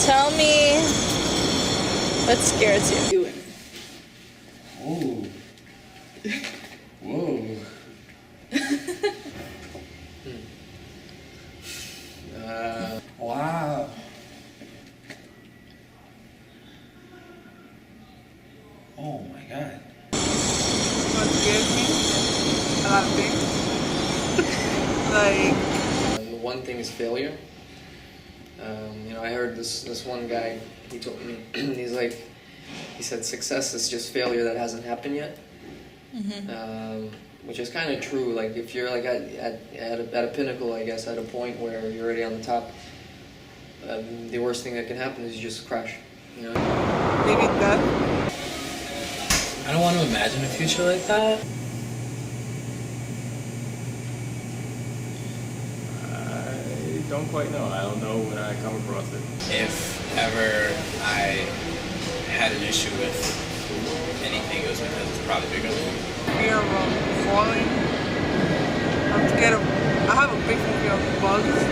Tell me what scares you. Oh. Whoa. Wow. Oh my God. What scares me? A lot of things. Like, The one thing is failure. I heard this one guy, he told me, he said success is just failure that hasn't happened yet. Which is kind of true. Like if you're like at a pinnacle, I guess, at a point where you're already on the top, the worst thing that can happen is you just crash. maybe death. I don't want to imagine a future like that. I don't quite know. I don't know when I come across it. If ever I had an issue with anything, it was because it's probably bigger than me. Fear of falling. I'm scared of. I have a big fear of bugs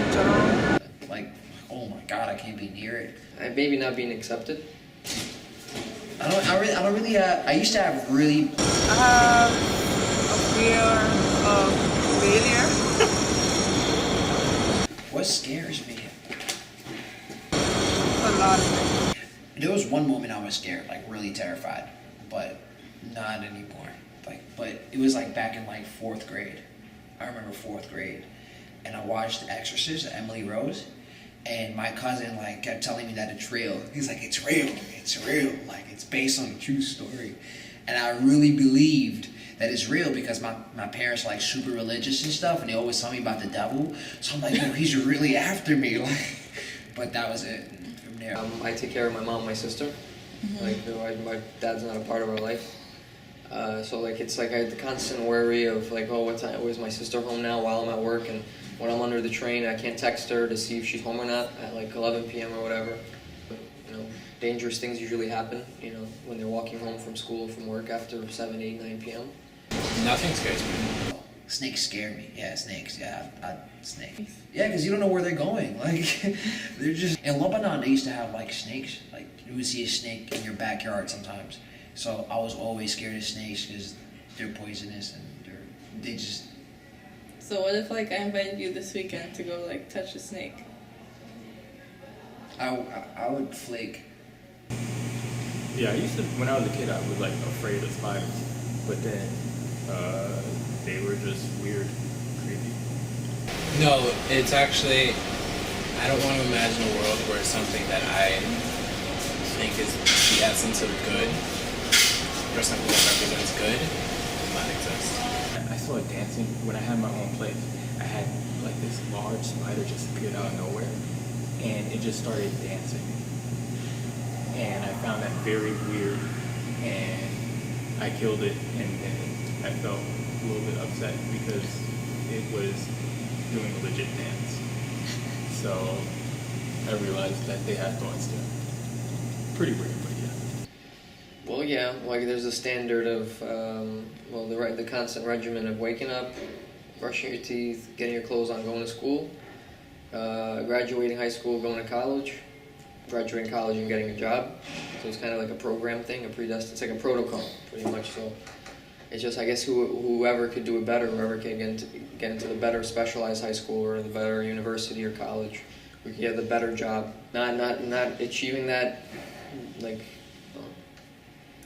in general. Like, oh my God, I can't be near it. Maybe not being accepted. I don't really. I used to have really. I have a fear of failure. What scares me? A lot of things. There was one moment I was scared, like really terrified, but not anymore. But it was like back in like 4th grade. I remember 4th grade, and I watched The Exorcist, Emily Rose, and my cousin like kept telling me that it's real. He's like, it's real, like it's based on a true story, and I really believed that it's real because my parents are like super religious and stuff, and they always tell me about the devil. So I'm like, no, he's really after me, like. But that was it. From there, I take care of my mom and my sister. My dad's not a part of our life. So like it's like I had the constant worry of like, oh, what time is my sister home now while I'm at work, and when I'm under the train I can't text her to see if she's home or not at like 11 p.m. or whatever. Dangerous things usually happen, when they're walking home from school, from work after 7, 8, 9 p.m. Nothing scares me. Snakes scare me. Yeah, snakes. Yeah, snakes. Yeah, because you don't know where they're going. Like, they're just... In Lebanon, they used to have, like, snakes. Like, you would see a snake in your backyard sometimes. So I was always scared of snakes because they're poisonous and they just... So what if like I invited you this weekend to go like touch a snake? I would flake. Yeah, I used to, when I was a kid, I was like afraid of spiders, but then they were just weird, creepy. No, it's actually, I don't want to imagine a world where something that I think is the essence of good, or something that represents good, does not exist. I saw it dancing when I had my own place. I had like this large spider just appeared out of nowhere, and it just started dancing. And I found that very weird, and I killed it, and then I felt a little bit upset because it was doing a legit dance. So I realized that they had thoughts too. Pretty weird, but yeah. Well, yeah, like there's a standard of, the constant regimen of waking up, brushing your teeth, getting your clothes on, going to school, graduating high school, going to college, graduating college and getting a job. So it's kind of like a program thing, it's like a protocol, pretty much. So it's just, I guess, whoever could do it better, whoever can get into the better specialized high school or the better university or college, we can get the better job. Not achieving that, like,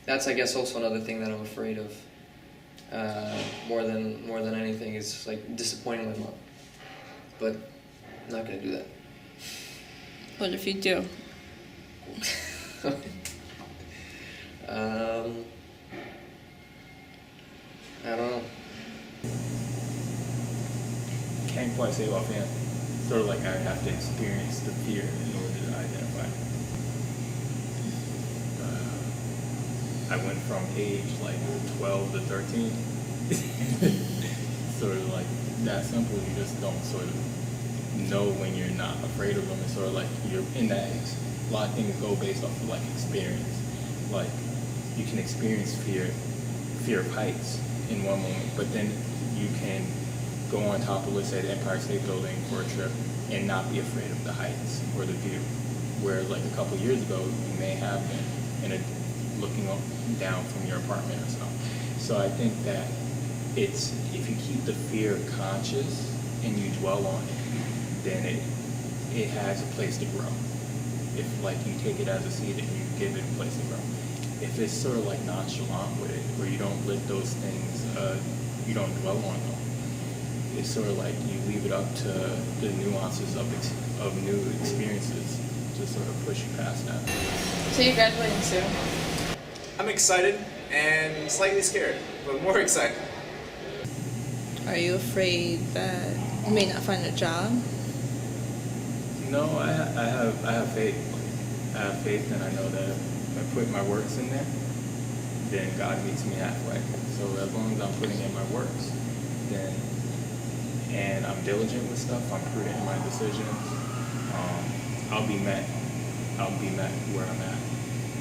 that's, I guess, also another thing that I'm afraid of. More than anything is like disappointing my mom. But I'm not gonna do that. What if you do? I don't know. Can't quite say offhand. Sort of like I have to experience the fear in order to identify. I went from age like 12 to 13. Sort of like that simple. You just don't sort of know when you're not afraid of them. It's sort of like you're in that age. A lot of things go based off of like experience. Like you can experience fear of heights in one moment, but then you can go on top of, let's say, the Empire State Building for a trip and not be afraid of the heights or the view. where like a couple years ago you may have been looking down from your apartment or something. So I think that it's, if you keep the fear conscious and you dwell on it, then it has a place to grow. If like you take it as a seed and you give it a place to grow. If it's sort of like nonchalant with it, where you don't let those things, you don't dwell on them, it's sort of like you leave it up to the nuances of new experiences to sort of push you past that. So you're graduating soon? I'm excited and slightly scared, but more excited. Are you afraid that you may not find a job? No, I have faith. I have faith, and I know that if I put my works in there, then God meets me halfway. So as long as I'm putting in my works, then, and I'm diligent with stuff, I'm prudent in my decisions, I'll be met. I'll be met where I'm at.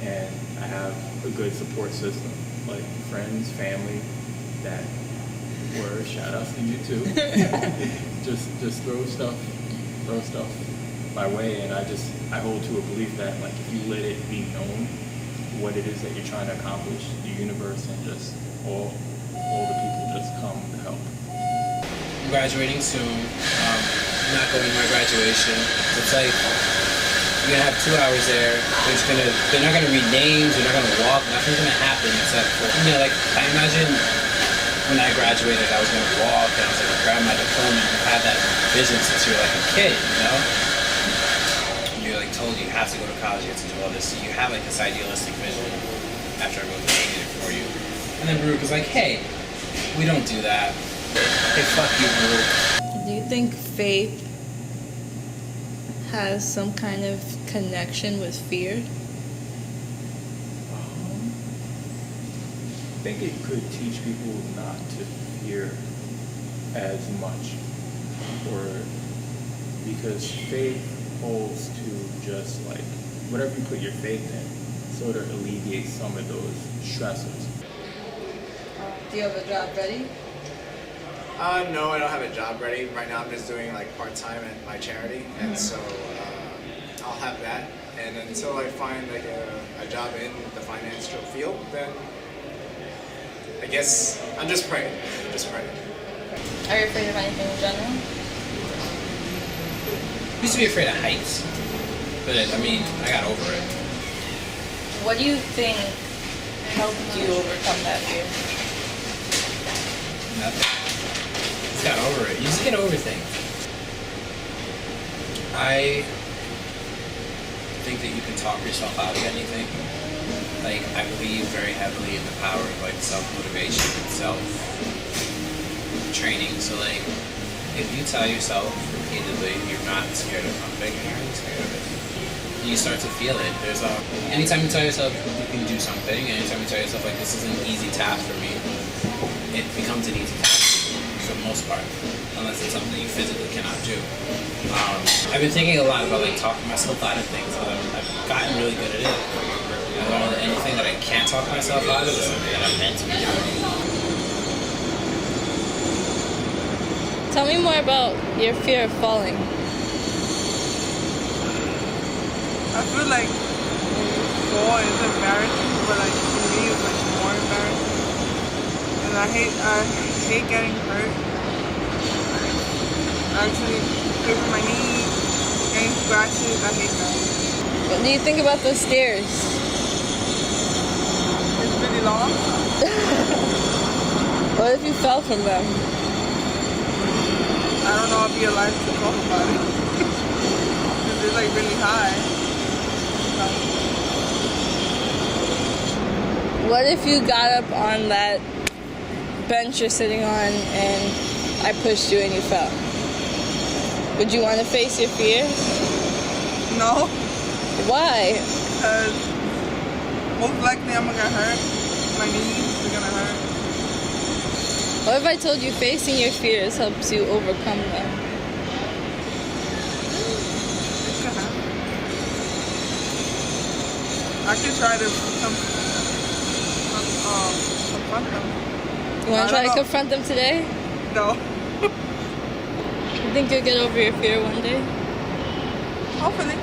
And I have a good support system, like friends, family, that were, shout outs to you too. just throw stuff my way, and I hold to a belief that like if you let it be known what it is that you're trying to accomplish, the universe and just all the people just come to help. I'm graduating soon. I'm not going to my graduation. It's like you're gonna have 2 hours there. They're not gonna read names. They're not gonna walk. Nothing's gonna happen except for, like I imagine when I graduated, I was gonna walk and I was gonna grab my diploma. And you had that vision since you were like a kid, And you're like told you have to go to college, you have to do all this. So you have like this idealistic vision after everyone hated it for you. And then Baruch was like, hey, we don't do that. Hey, fuck you, Baruch. Do you think faith has some kind of connection with fear? I think it could teach people not to fear as much, or because faith holds to just like whatever you put your faith in sort of alleviates some of those stressors. Do you have a job ready? No, I don't have a job ready. Right now I'm just doing like part-time at my charity, and so I'll have that. And until I find like a job in the financial field, then I guess I'm just praying. Are you afraid of anything in general? I used to be afraid of heights, but I mean, I got over it. What do you think helped you overcome that fear? Nothing. Just got over it. You just get over things. I think that you can talk yourself out of anything. Like, I believe very heavily in the power of like self-motivation and self-training. So like, if you tell yourself repeatedly you're not scared of something, you're really scared of it. You start to feel it. There's anytime you tell yourself you can do something, anytime you tell yourself like this is an easy task for me, it becomes an easy task for the most part, unless it's something you physically cannot do. I've been thinking a lot about like talking myself out of things, because I've gotten really good at it. I learned that anything that I can't talk myself out of is something that I'm meant to be doing. Tell me more about your fear of falling. I feel like when you fall, it's embarrassing, but like to me, it's like more embarrassing. And I hate getting hurt. I actually scraping my knee, getting scratches. I hate that. What do you think about those stairs? It's really long. What if you fell from them? I don't know if I'll be alive to talk about it. Because it's like really high. What if you got up on that bench you're sitting on and I pushed you and you fell? Would you want to face your fears? No, Why? because most likely I'm gonna get hurt. My knees are gonna hurt. What if I told you facing your fears helps you overcome them? It could happen. I could try to confront them. You want I to try don't to know. confront them today? No. You think you'll get over your fear one day? Hopefully.